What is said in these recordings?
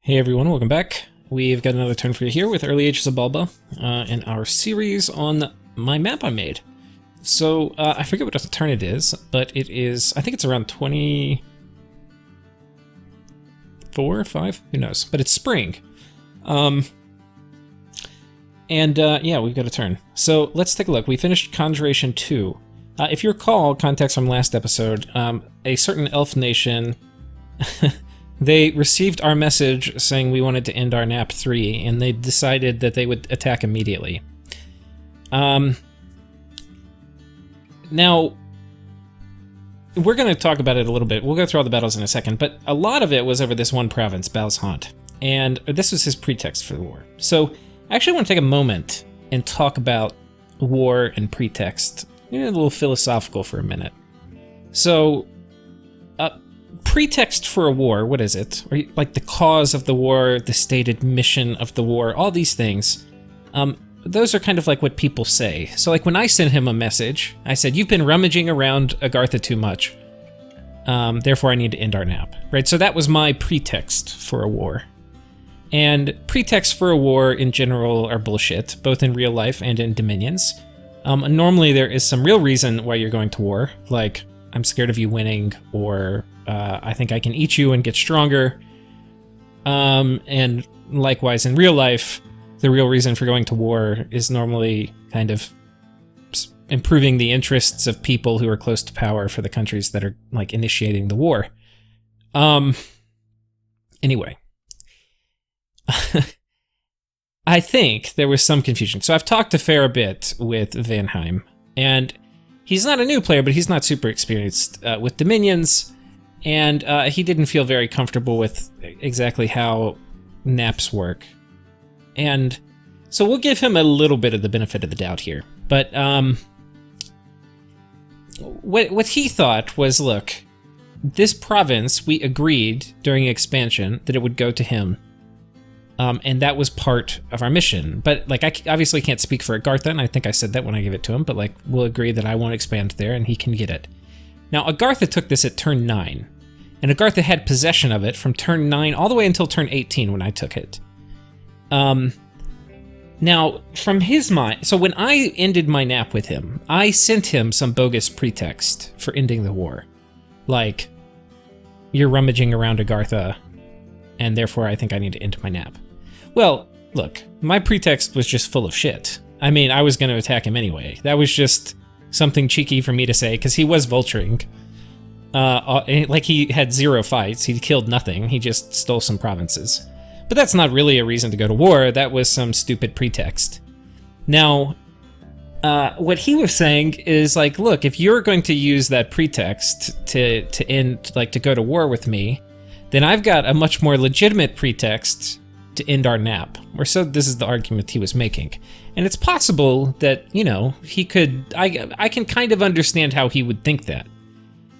Hey everyone, welcome back. We've got another turn for you here with Early Age Xibalba in our series on my map I made. So, I forget what turn it is, but it is, I think it's around 24, 5? Who knows? But it's spring. Yeah, we've got a turn. So, let's take a look. We finished Conjuration 2. If you recall, context from last episode, a certain elf nation... They received our message saying we wanted to end our nap 3, and they decided that they would attack immediately. Now, we're going to talk about it a little bit. We'll go through all the battles in a second, but a lot of it was over this one province, Bal's Haunt, and this was his pretext for the war. So, I actually want to take a moment and talk about war and pretext. A little philosophical for a minute. So, pretext for a war, what is it? Or like the cause of the war, the stated mission of the war, all these things. Those are kind of like what people say. So like when I sent him a message, I said, you've been rummaging around Agartha too much. Therefore I need to end our nap, right? So that was my pretext for a war. And pretexts for a war in general are bullshit, both in real life and in Dominions. Normally there is some real reason why you're going to war, like I'm scared of you winning, or I think I can eat you and get stronger. And likewise in real life, the real reason for going to war is normally kind of improving the interests of people who are close to power for the countries that are like initiating the war. Anyway. I think there was some confusion. So I've talked a fair bit with Vanheim, and he's not a new player, but he's not super experienced with Dominions. And he didn't feel very comfortable with exactly how naps work. And so we'll give him a little bit of the benefit of the doubt here. But what he thought was, look, this province, we agreed during expansion that it would go to him. And that was part of our mission. But like, I obviously can't speak for Agartha, and I think I said that when I gave it to him, but like, we'll agree that I won't expand there and he can get it. Now, Agartha took this at turn 9, and Agartha had possession of it from turn 9 all the way until turn 18 when I took it. Now, from his mind, so when I ended my nap with him, I sent him some bogus pretext for ending the war. Like, you're rummaging around Agartha, and therefore I think I need to end my nap. Well, look, my pretext was just full of shit. I mean, I was going to attack him anyway. That was just something cheeky for me to say, because he was vulturing. Like, he had 0 fights, he killed nothing, he just stole some provinces. But that's not really a reason to go to war, that was some stupid pretext. Now, what he was saying is like, look, if you're going to use that pretext to end, like, to go to war with me, then I've got a much more legitimate pretext to end our nap. Or so this is the argument he was making. And it's possible that, you know, he could, I can kind of understand how he would think that.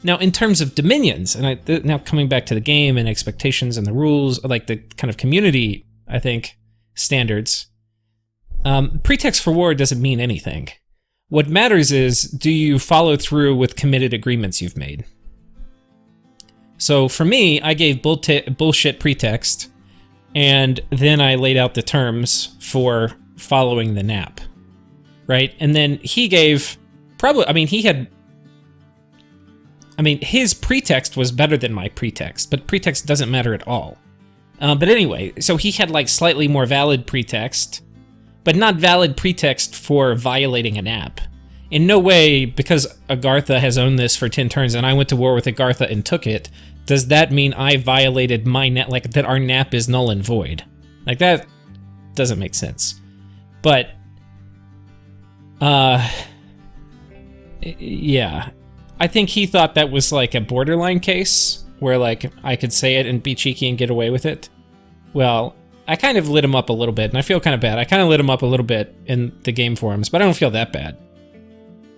Now, in terms of Dominions, and now coming back to the game and expectations and the rules, like the kind of community, I think, standards, pretext for war doesn't mean anything. What matters is, do you follow through with committed agreements you've made? So for me, I gave bullshit pretext, and then I laid out the terms for following the nap, right? And then he gave, his pretext was better than my pretext, but pretext doesn't matter at all. But anyway, so he had like slightly more valid pretext, but not valid pretext for violating a nap. In no way, because Agartha has owned this for 10 turns and I went to war with Agartha and took it, does that mean I violated my nap, like that our nap is null and void? Like, that doesn't make sense. But, yeah. I think he thought that was like a borderline case, where like I could say it and be cheeky and get away with it. Well, I kind of lit him up a little bit, and I feel kind of bad. I kind of lit him up a little bit in the game forums, but I don't feel that bad.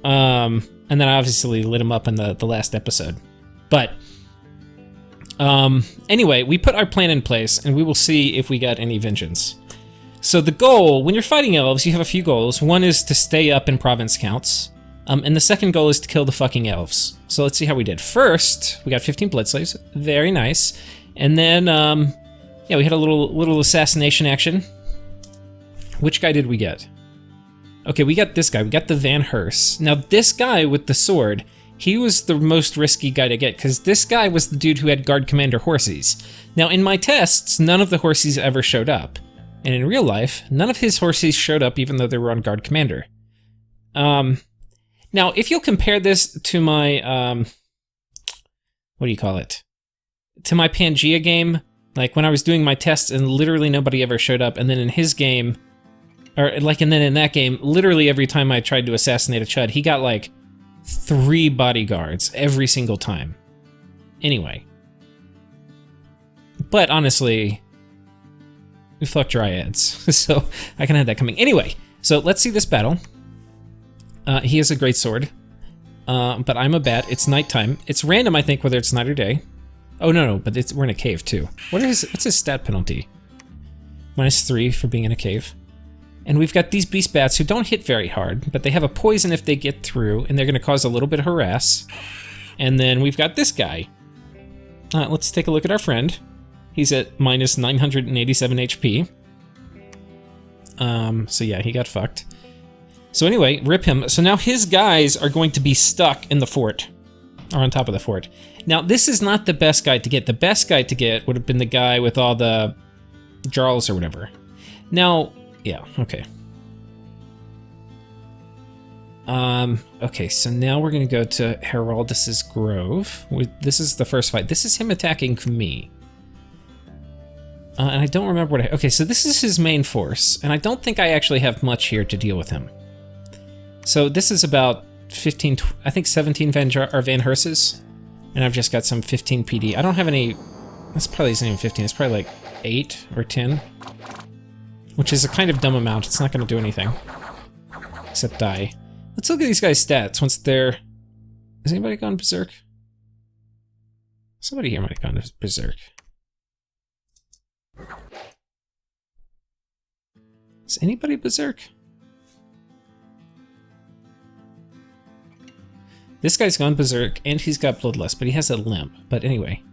And then I obviously lit him up in the last episode. But, anyway, we put our plan in place, and we will see if we got any vengeance. So the goal, when you're fighting elves, you have a few goals. One is to stay up in province counts. And the second goal is to kill the fucking elves. So let's see how we did. First, we got 15 blood slaves. Very nice. And then Yeah, we had a little assassination action. Which guy did we get? Okay, we got this guy. We got the Van Herse. Now, this guy with the sword, he was the most risky guy to get, because this guy was the dude who had Guard Commander Horsies. Now, in my tests, none of the Horsies ever showed up. And in real life, none of his Horsies showed up even though they were on Guard Commander. Now, if you'll compare this to my, what do you call it? To my Pangea game, like when I was doing my tests and literally nobody ever showed up, and then in his game, and then in that game, literally every time I tried to assassinate a Chud, he got like 3 bodyguards every single time. Anyway. But honestly, fuck Dryads, so I can have that coming. Anyway, so let's see this battle. He has a great sword, but I'm a bat. It's nighttime. It's random, I think, whether it's night or day. Oh, no, but we're in a cave, too. What's his stat penalty? -3 for being in a cave. And we've got these beast bats who don't hit very hard, but they have a poison if they get through, and they're going to cause a little bit of harass. And then we've got this guy. Let's take a look at our friend. He's at -987 HP. So yeah, he got fucked. So anyway, rip him. So now his guys are going to be stuck in the fort, or on top of the fort. Now, this is not the best guy to get. The best guy to get would have been the guy with all the jarls or whatever. Now, yeah, okay. Okay, so now we're gonna go to Heraldus's Grove. This is the first fight. This is him attacking me. And I don't remember what okay, so this is his main force, and I don't think I actually have much here to deal with him. So this is about 15, I think 17 Van Herses, and I've just got some 15 PD. I don't have any, that's probably isn't even 15, it's probably like 8 or 10, which is a kind of dumb amount. It's not going to do anything, except die. Let's look at these guys' stats once they're, has anybody gone berserk? Somebody here might have gone berserk. Is anybody berserk? This guy's gone berserk, and he's got bloodlust, but he has a limp. But anyway,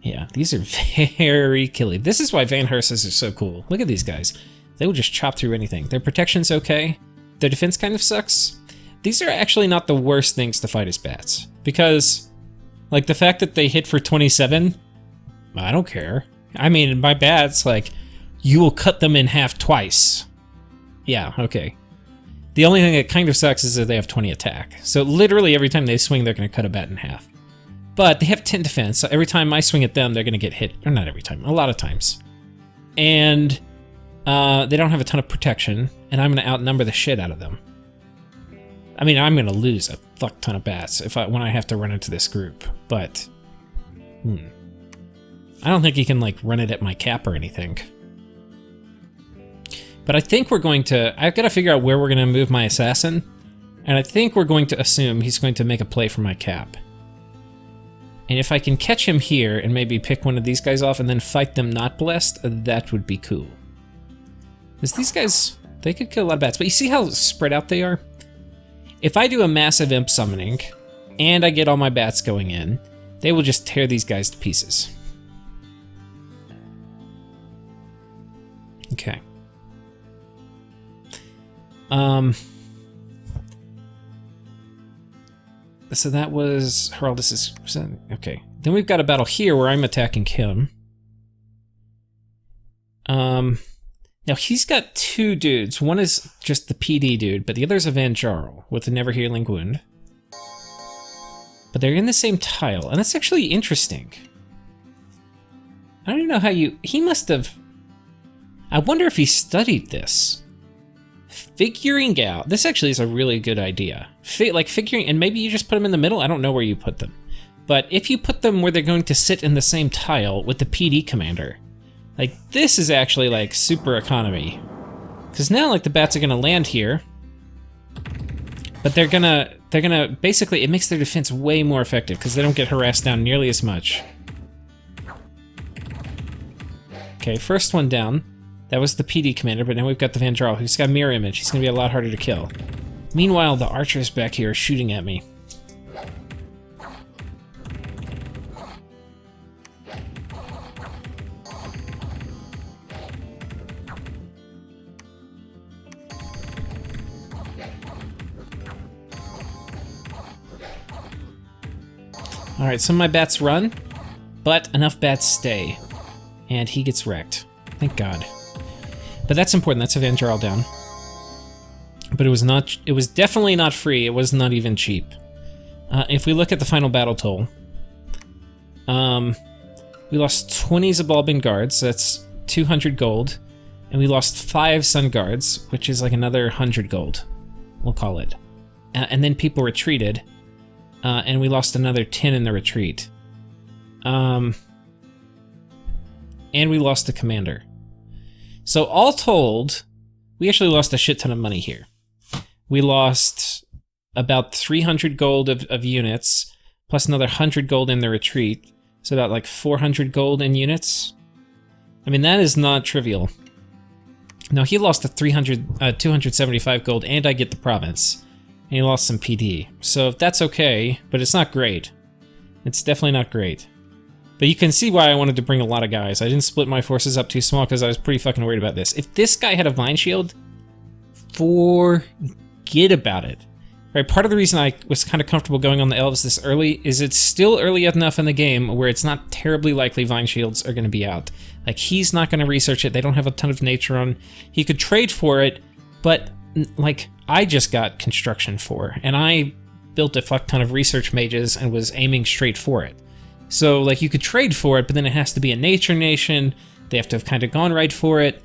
yeah, these are very killy. This is why Van Herses are so cool. Look at these guys. They will just chop through anything. Their protection's okay. Their defense kind of sucks. These are actually not the worst things to fight as bats, because, like, the fact that they hit for 27, I don't care. I mean, my bats, like, you will cut them in half twice. Yeah, okay. The only thing that kind of sucks is that they have 20 attack. So literally every time they swing, they're going to cut a bat in half. But they have 10 defense, so every time I swing at them, they're going to get hit. Or not every time, a lot of times. And they don't have a ton of protection, and I'm going to outnumber the shit out of them. I mean, I'm going to lose a fuck ton of bats when I have to run into this group, but I don't think he can, like, run it at my cap or anything. But I think we're going to, I've got to figure out where we're going to move my assassin, and I think we're going to assume he's going to make a play for my cap. And if I can catch him here and maybe pick one of these guys off and then fight them not blessed, that would be cool. Because these guys, they could kill a lot of bats, but you see how spread out they are? If I do a massive imp summoning, and I get all my bats going in, they will just tear these guys to pieces. Okay. So that was Heraldus's. Okay. Then we've got a battle here where I'm attacking him. Now he's got 2 dudes. One is just the PD dude, but the other's a Van Jarl with a never healing wound. But they're in the same tile, and that's actually interesting. I don't even know how he must have. I wonder if he studied this. Figuring out, this actually is a really good idea. Figuring, and maybe you just put them in the middle. I don't know where you put them. But if you put them where they're going to sit in the same tile with the PD commander, like, this is actually, like, super economy. Because now, like, the bats are gonna land here. But they're gonna, basically, it makes their defense way more effective because they don't get harassed down nearly as much. Okay, first one down. That was the PD commander, but now we've got the Van Jarl, who's got mirror image. He's gonna be a lot harder to kill. Meanwhile, the archers back here are shooting at me. Alright, some of my bats run, but enough bats stay. And he gets wrecked. Thank God. But that's important, that's Evangeral down. But it was definitely not free, it was not even cheap. If we look at the final battle toll, we lost 20 Xibalban guards, so that's 200 gold. And we lost 5 sun guards, which is like another 100 gold, we'll call it. And then people retreated, and we lost another 10 in the retreat. And we lost the commander. So all told, we actually lost a shit ton of money here. We lost about 300 gold of units, plus another 100 gold in the retreat. So about like 400 gold in units. I mean, that is not trivial. Now, he lost the 275 gold, and I get the province. And he lost some PD. So that's okay, but it's not great. It's definitely not great. But you can see why I wanted to bring a lot of guys. I didn't split my forces up too small because I was pretty fucking worried about this. If this guy had a Vine Shield, forget about it. Right, part of the reason I was kind of comfortable going on the elves this early is it's still early enough in the game where it's not terribly likely Vine Shields are going to be out. Like, he's not going to research it, they don't have a ton of nature on. He could trade for it, but, like, I just got construction for, and I built a fuck ton of research mages and was aiming straight for it. So, like, you could trade for it, but then it has to be a nature nation, they have to have kind of gone right for it.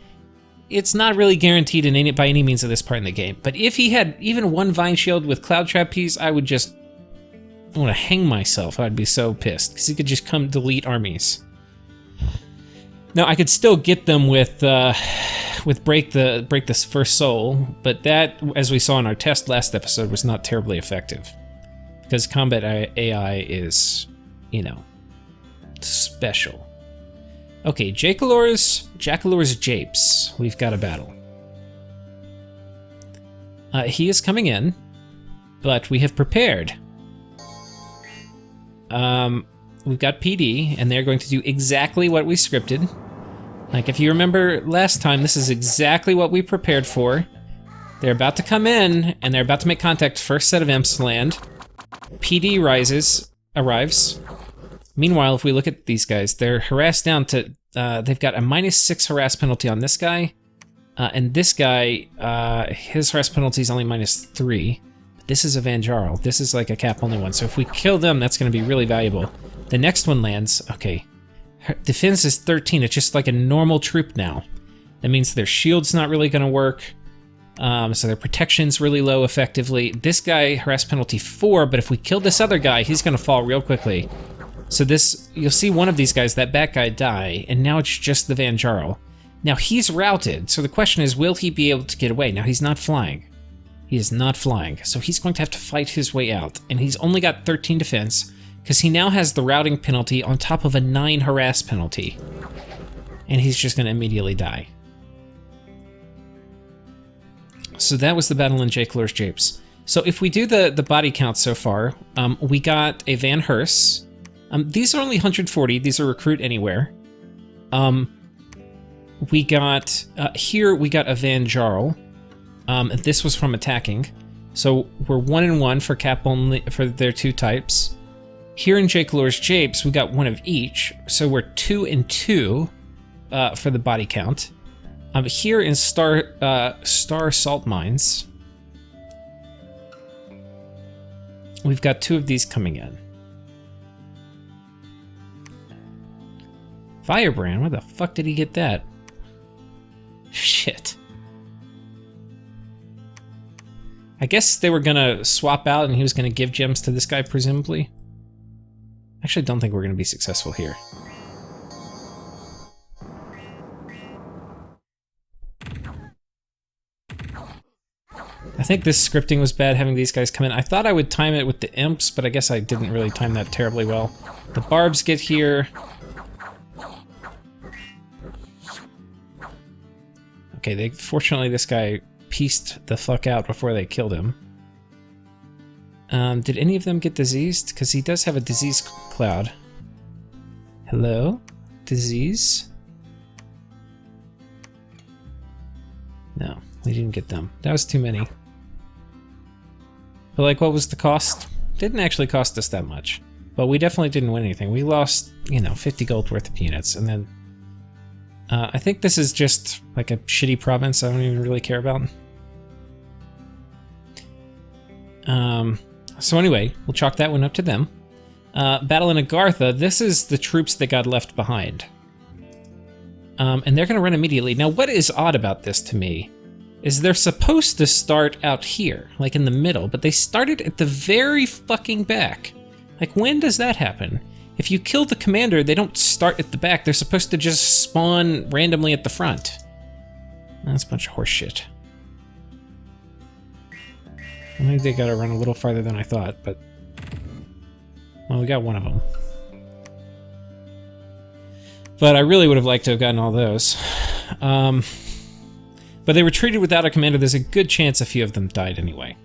It's not really guaranteed by any means at this part in the game. But if he had even one Vine Shield with Cloud Trap piece, I want to hang myself. I'd be so pissed, because he could just come delete armies. Now, I could still get them with break this first soul, but that, as we saw in our test last episode, was not terribly effective. Because combat AI is, you know, special. Okay, Jackalor's Japes. We've got a battle. He is coming in, but we have prepared. We've got PD, and they're going to do exactly what we scripted. Like, if you remember last time, this is exactly what we prepared for. They're about to come in, and they're about to make contact. First set of imps land. PD arrives. Meanwhile, if we look at these guys, they're harassed down to, they've got a -6 harass penalty on this guy, and this guy, his harass penalty is only -3. But this is a Vanjarl. This is like a cap only one, so if we kill them, that's going to be really valuable. The next one lands, okay. Her defense is 13, it's just like a normal troop now. That means their shield's not really going to work, so their protection's really low effectively. This guy, harass penalty 4, but if we kill this other guy, he's going to fall real quickly. So this, you'll see one of these guys, that bat guy, die, and now it's just the Vanjarl. Now he's routed, so the question is, will he be able to get away? Now he's not flying. He is not flying, so he's going to have to fight his way out, and he's only got 13 defense, because he now has the routing penalty on top of a 9 harass penalty. And he's just going to immediately die. So that was the battle in Jackalor's Japes. So if we do the body count so far, we got a Van Hers. These are only 140, these are recruit anywhere. We got, here we got a Vanjarl. This was from attacking. So we're 1 and 1 for cap only, for their 2 types. Here in Jackalor's Japes, we got 1 of each, so we're 2 and 2 for the body count. Here in Star Salt Mines, we've got 2 of these coming in. Firebrand, where the fuck did he get that? Shit. I guess they were gonna swap out and he was gonna give gems to this guy, presumably. Actually, I don't think we're gonna be successful here. I think this scripting was bad, having these guys come in. I thought I would time it with the imps, but I guess I didn't really time that terribly well. The barbs get here. Okay, fortunately this guy pieced the fuck out before they killed him. Did any of them get diseased? Because he does have a disease cloud. Hello? Disease? No, we didn't get them. That was too many. But like, what was the cost? Didn't actually cost us that much. but we definitely didn't win anything. We lost, you know, 50 gold worth of units, and then I think this is just like a shitty province I don't even really care about. So anyway, we'll chalk that one up to them. Battle in Agartha, this is the troops that got left behind. And they're gonna run immediately. Now what is odd about this to me is they're supposed to start out here, like in the middle, but they started at the very fucking back. Like, when does that happen? If you kill the commander, they don't start at the back. They're supposed to just spawn randomly at the front. That's a bunch of horse shit. I think they gotta run a little farther than I thought, but... well, we got one of them. But I really would have liked to have gotten all those. But they retreated without a commander. There's a good chance a few of them died anyway.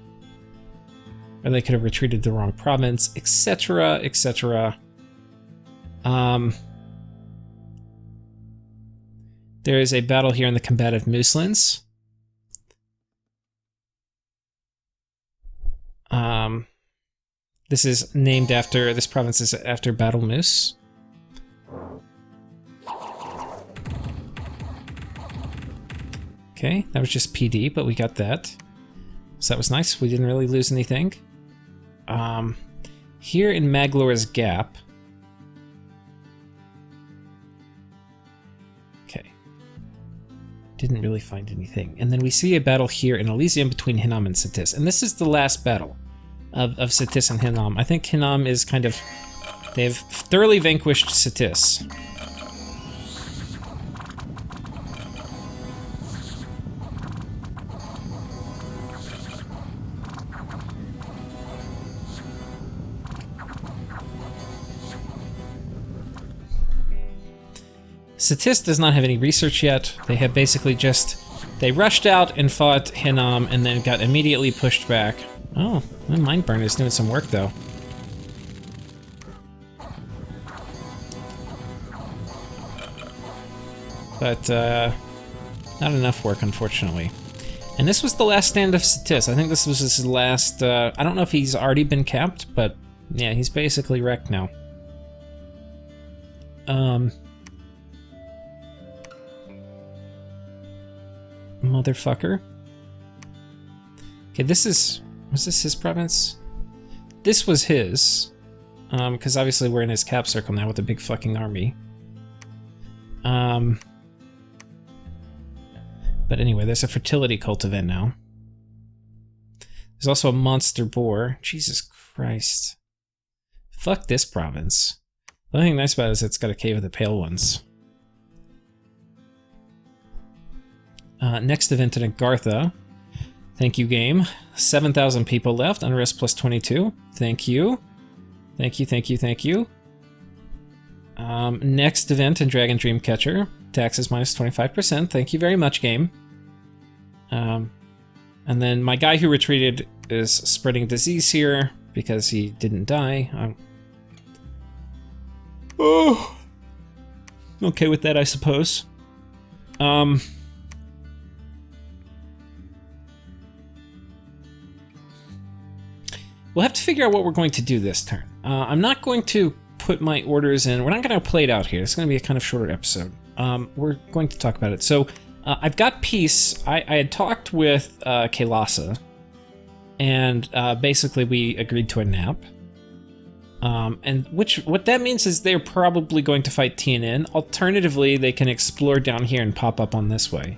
Or they could have retreated the wrong province, etc., etc. There is a battle here in the combative Mouslands. This is named after, this province is after Battle Moose. Okay, that was just PD, but we got that. So that was nice. We didn't really lose anything. Here in Maglor's Gap. Okay. Didn't really find anything. And then we see a battle here in Elysium between Hinnom and Sitis. And this is the last battle of Sitis and Hinnom. I think Hinnom is kind of... they've thoroughly vanquished Sitis. Sitis does not have any research yet. They have basically just... they rushed out and fought Hinnom and then got immediately pushed back. Oh, the Mindburner is doing some work though. But, not enough work, unfortunately. And this was the last stand of Sitis. I think this was his last... I don't know if he's already been capped, but yeah, he's basically wrecked now. Motherfucker. Okay, this is... was this his province? This was his. Because obviously we're in his cap circle now with a big fucking army. But anyway, there's a fertility cult event now. There's also a monster boar. Jesus Christ. Fuck this province. The only thing nice about it is it's got a cave of the pale ones. Next event in Agartha. Thank you, game. 7,000 people left. Unrest plus 22. Thank you. Thank you, thank you, thank you. Next event in Dragon Dreamcatcher. Taxes minus 25%. Thank you very much, game. And then my guy who retreated is spreading disease here because he didn't die. Oh, okay with that, I suppose. We'll have to figure out what we're going to do this turn. I'm not going to put my orders in. We're not going to play it out here. It's going to be a kind of shorter episode. We're going to talk about it. So I've got peace. I had talked with Kailasa, and basically we agreed to a nap. And what that means is they're probably going to fight TNN. Alternatively, they can explore down here and pop up on this way.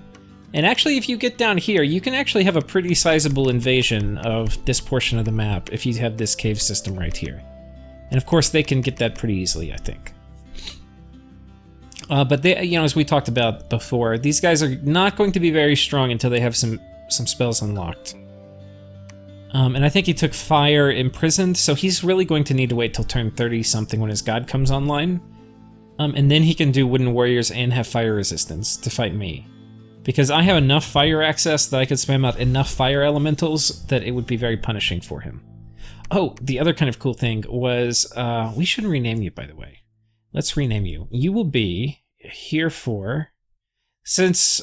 And actually, if you get down here, you can actually have a pretty sizable invasion of this portion of the map if you have this cave system right here. And of course, they can get that pretty easily, I think. But they, you know, as we talked about before, these guys are not going to be very strong until they have some spells unlocked. And I think he took Fire Imprisoned, so he's really going to need to wait till turn 30-something when his god comes online. And then he can do Wooden Warriors and have Fire Resistance to fight me. Because I have enough fire access that I could spam out enough fire elementals that it would be very punishing for him. Oh, the other kind of cool thing was, we should rename you, by the way. Let's rename you. You will be here for, since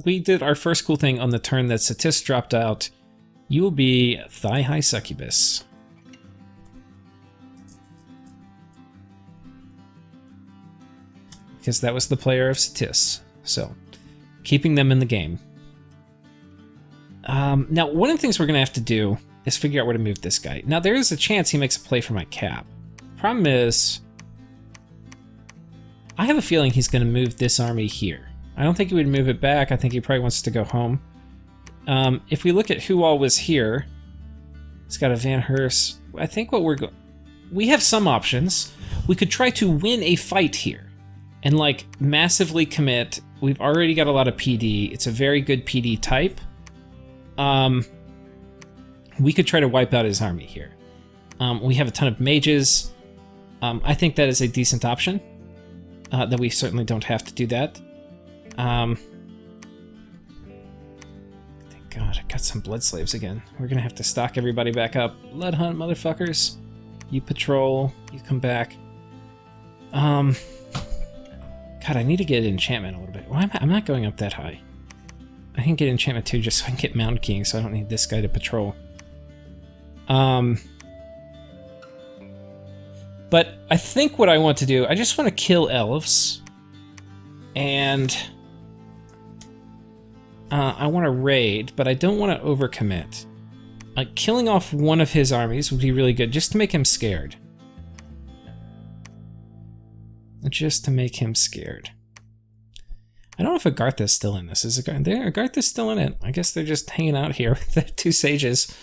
we did our first cool thing on the turn that Sitis dropped out, you will be Thigh High Succubus. because that was the player of Satis. So, keeping them in the game. Now, one of the things we're going to have to do is figure out where to move this guy. Now, there is a chance he makes a play for my cap. Problem is, I have a feeling he's going to move this army here. I don't think he would move it back. I think he probably wants to go home. If we look at who all was here, it's got a Van Herse. I think what we're going... We have some options. We could try to win a fight here and, like, massively commit. We've already got a lot of PD. It's a very good PD type. We could try to wipe out his army here. We have a ton of mages. I think that is a decent option. That we certainly don't have to do that. Thank God, I got some blood slaves again. We're gonna have to stock everybody back up. Blood hunt, motherfuckers. You patrol, you come back. God, I need to get enchantment a little bit. Why I'm not going up that high. I can get enchantment too, just so I can get Mound King, so I don't need this guy to patrol. But I think what I want to do, I just want to kill elves. And I want to raid, but I don't want to overcommit. Killing off one of his armies would be really good, just to make him scared. Just to make him scared. I don't know if Agartha's still in this. Is Agartha's still in it? I guess they're just hanging out here with the two sages.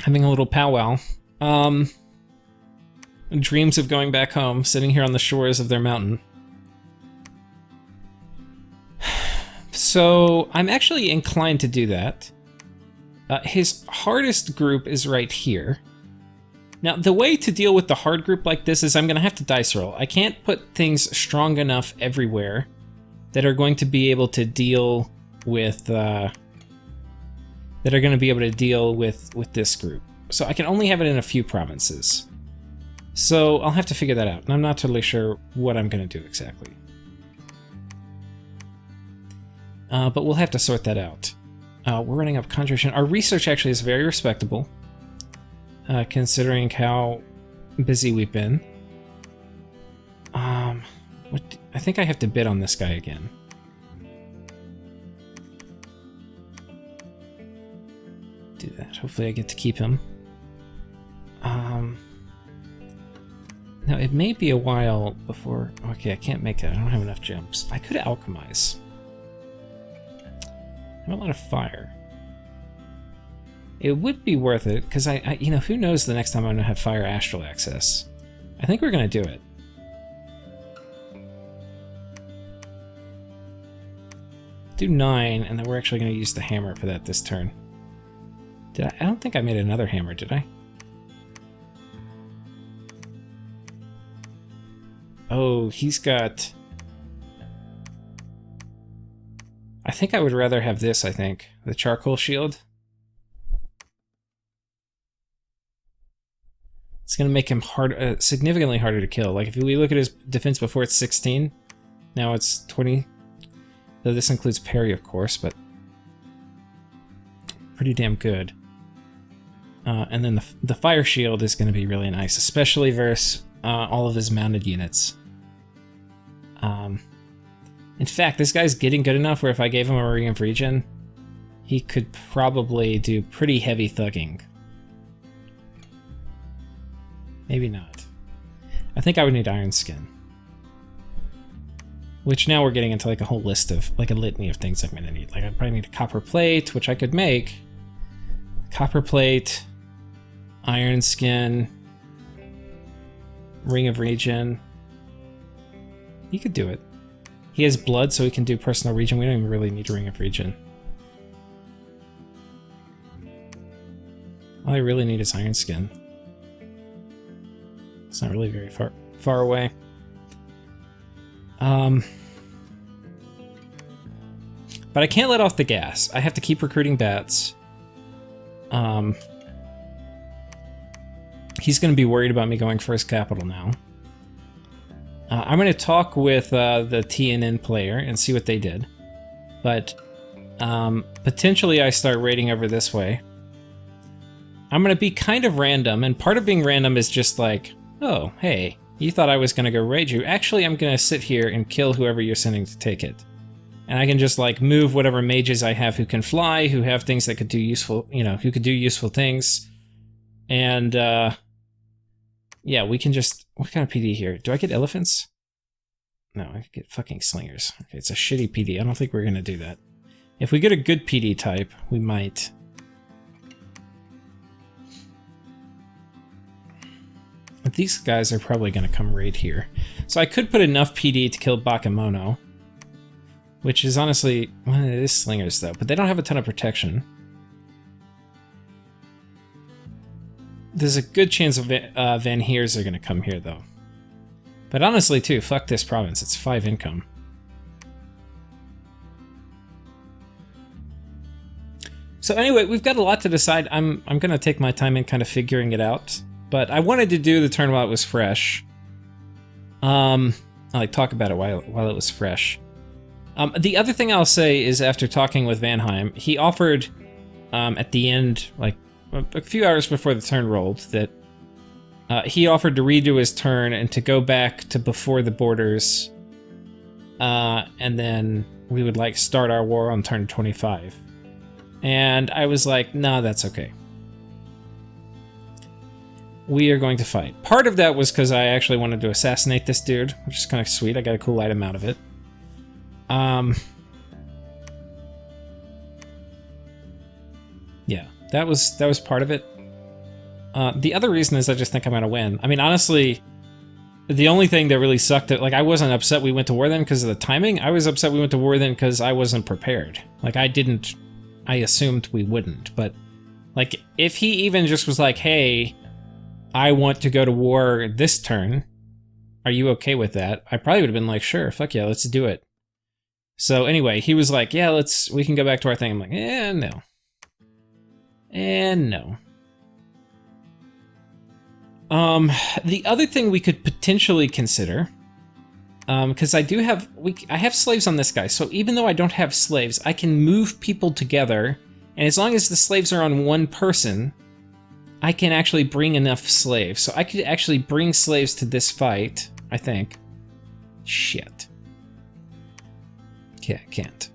Having a little powwow. Dreams of going back home, sitting here on the shores of their mountain. So, I'm actually inclined to do that. His hardest group is right here. Now, the way to deal with the hard group like this is I'm going to have to dice roll. I can't put things strong enough everywhere that are going to be able to deal with with this group. So I can only have it in a few provinces. So I'll have to figure that out, and I'm not totally sure what I'm going to do exactly. But we'll have to sort that out. We're running up conjuration. Our research actually is very respectable, considering how busy we've been. I think I have to bid on this guy again. Do that. Hopefully I get to keep him. Now, it may be a while before... Okay, I can't make it. I don't have enough gems. I could alchemize. I have a lot of fire. It would be worth it, because you know, who knows the next time I'm going to have fire astral access. I think we're going to do it. Do 9, and then we're actually going to use the hammer for that this turn. Did I don't think I made another hammer, did I? Oh, he's got... I think I would rather have this, I think. The charcoal shield. It's going to make him significantly harder to kill. Like, if we look at his defense before, it's 16. Now it's 20. Though this includes parry, of course, but... pretty damn good. And then the fire shield is going to be really nice, especially versus all of his mounted units. In fact, this guy's getting good enough where if I gave him a ring of regen, he could probably do pretty heavy thugging. Maybe not. I think I would need Iron Skin. Which now we're getting into like a whole list of, like a litany of things I'm going to need. Like I probably need a copper plate, which I could make. Copper plate, Iron Skin, Ring of Regen. He could do it. He has blood, so he can do personal regen. We don't even really need a Ring of Regen. All I really need is Iron Skin. It's not really very far away. But I can't let off the gas. I have to keep recruiting bats. He's going to be worried about me going for his capital now. I'm going to talk with the TNN player and see what they did. But potentially I start raiding over this way. I'm going to be kind of random, and part of being random is just like, oh, hey, You thought I was going to go raid you. Actually, I'm going to sit here and kill whoever you're sending to take it. And I can just, like, move whatever mages I have who can fly, who have things that could do useful, you know, who could do useful things. And, yeah, we can just... What kind of PD here? Do I get elephants? No, I get fucking slingers. Okay, it's a shitty PD. I don't think we're going to do that. If we get a good PD type, we might... But these guys are probably going to come raid here. So I could put enough PD to kill Bakemono. Which is honestly... Well, it is slingers, though. But they don't have a ton of protection. There's a good chance of Van Heers are going to come here, though. But honestly, too, fuck this province. It's 5 income. So anyway, we've got a lot to decide. I'm going to take my time in kind of figuring it out. But I wanted to do the turn while it was fresh. I like talk about it while it was fresh. The other thing I'll say is after talking with Vanheim, he offered at the end, like a few hours before the turn rolled, that he offered to redo his turn and to go back to before the borders, and then we would like start our war on turn 25. And I was like, nah, that's okay. We are going to fight. Part of that was because I actually wanted to assassinate this dude, which is kind of sweet. I got a cool item out of it. Yeah, that was part of it. The other reason is I just think I'm gonna win. I mean, honestly, the only thing that really sucked, like, I wasn't upset we went to war then because of the timing. I was upset we went to war then because I wasn't prepared. Like, I assumed we wouldn't, but, like, if he even just was like, hey, I want to go to war this turn, are you okay with that? I probably would have been like, sure, fuck yeah, let's do it. So anyway, he was like, yeah, we can go back to our thing. I'm like, no. And no. The other thing we could potentially consider, because I have slaves on this guy, so even though I don't have slaves, I can move people together, and as long as the slaves are on one person, I can actually bring enough slaves. So I could actually bring slaves to this fight, I think. Shit. Yeah, I can't.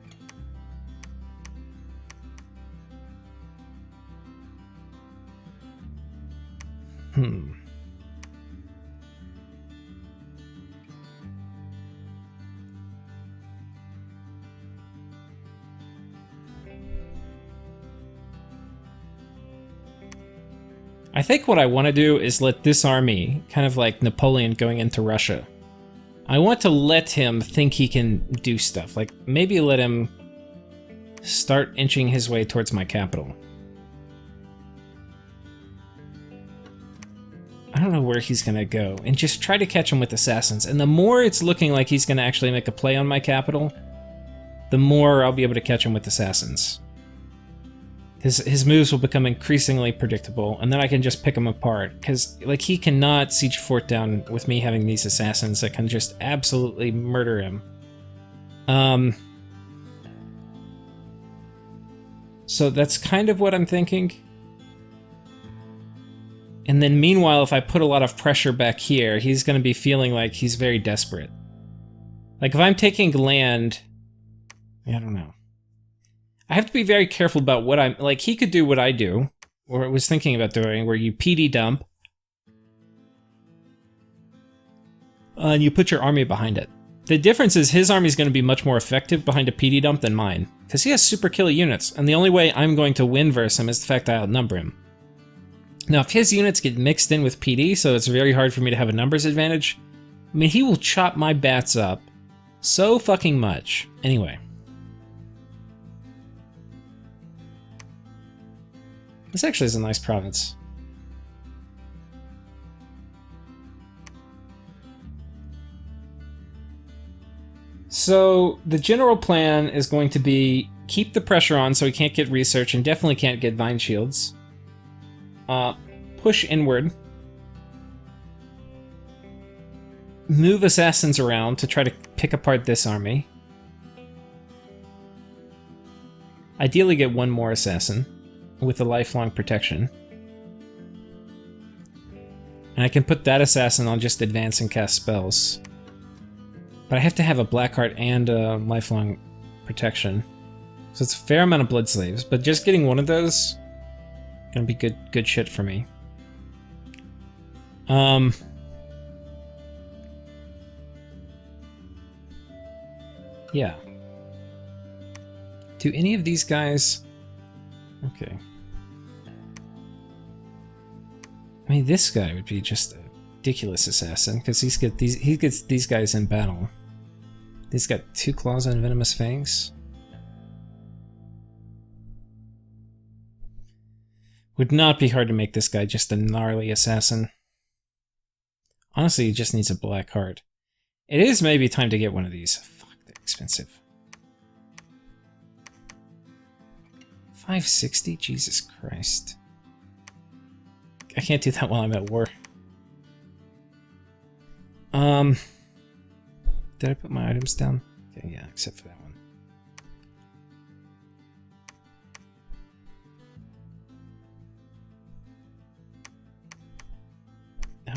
I think what I want to do is let this army, kind of like Napoleon going into Russia, I want to let him think he can do stuff. Like, maybe let him start inching his way towards my capital. I don't know where he's going to go, and just try to catch him with assassins. And the more it's looking like he's going to actually make a play on my capital, the more I'll be able to catch him with assassins. His moves will become increasingly predictable, and then I can just pick him apart. Because, like, he cannot siege a fort down with me having these assassins that can just absolutely murder him. So that's kind of what I'm thinking. And then meanwhile, if I put a lot of pressure back here, he's going to be feeling like he's very desperate. Like, if I'm taking land... I don't know. I have to be very careful about what I'm... Like, he could do what I do, or was thinking about doing, where you PD dump, and you put your army behind it. The difference is his army is going to be much more effective behind a PD dump than mine, because he has super killer units, and the only way I'm going to win versus him is the fact I outnumber him. Now, if his units get mixed in with PD, so it's very hard for me to have a numbers advantage, I mean, he will chop my bats up so fucking much. Anyway. This actually is a nice province. So, the general plan is going to be keep the pressure on so he can't get research and definitely can't get vine shields. Push inward. Move assassins around to try to pick apart this army. Ideally get one more assassin with a lifelong protection. And I can put that assassin on just advance and cast spells. But I have to have a black heart and a lifelong protection. So it's a fair amount of blood slaves, but just getting one of those gonna be good shit for me. Yeah. Do any of these guys... Okay. I mean, this guy would be just a ridiculous assassin, because he gets these guys in battle. He's got 2 claws and venomous fangs. Would not be hard to make this guy just a gnarly assassin. Honestly, he just needs a black heart. It is maybe time to get one of these. Fuck, they're expensive. 560? Jesus Christ. I can't do that while I'm at war. Did I put my items down? Okay, yeah, except for that one.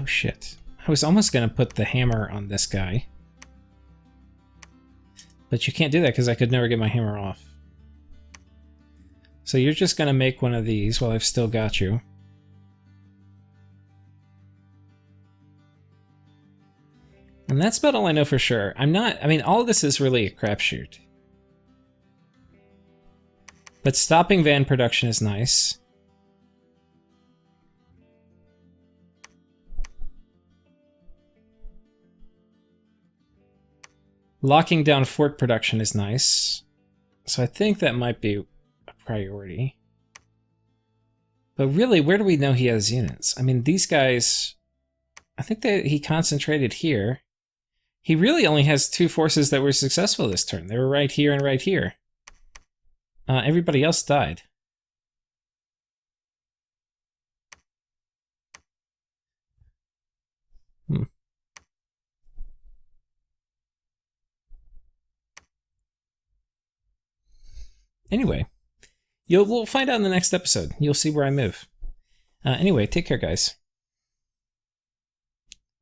Oh shit. I was almost gonna put the hammer on this guy. But you can't do that because I could never get my hammer off. So you're just gonna make one of these while I've still got you. And that's about all I know for sure. I mean, all of this is really a crapshoot. But stopping van production is nice. Locking down fort production is nice. So I think that might be a priority. But really, where do we know he has units? I mean, these guys... I think that he concentrated here. He really only has 2 forces that were successful this turn. They were right here and right here. Everybody else died. Anyway, we'll find out in the next episode. You'll see where I move. Anyway, take care, guys.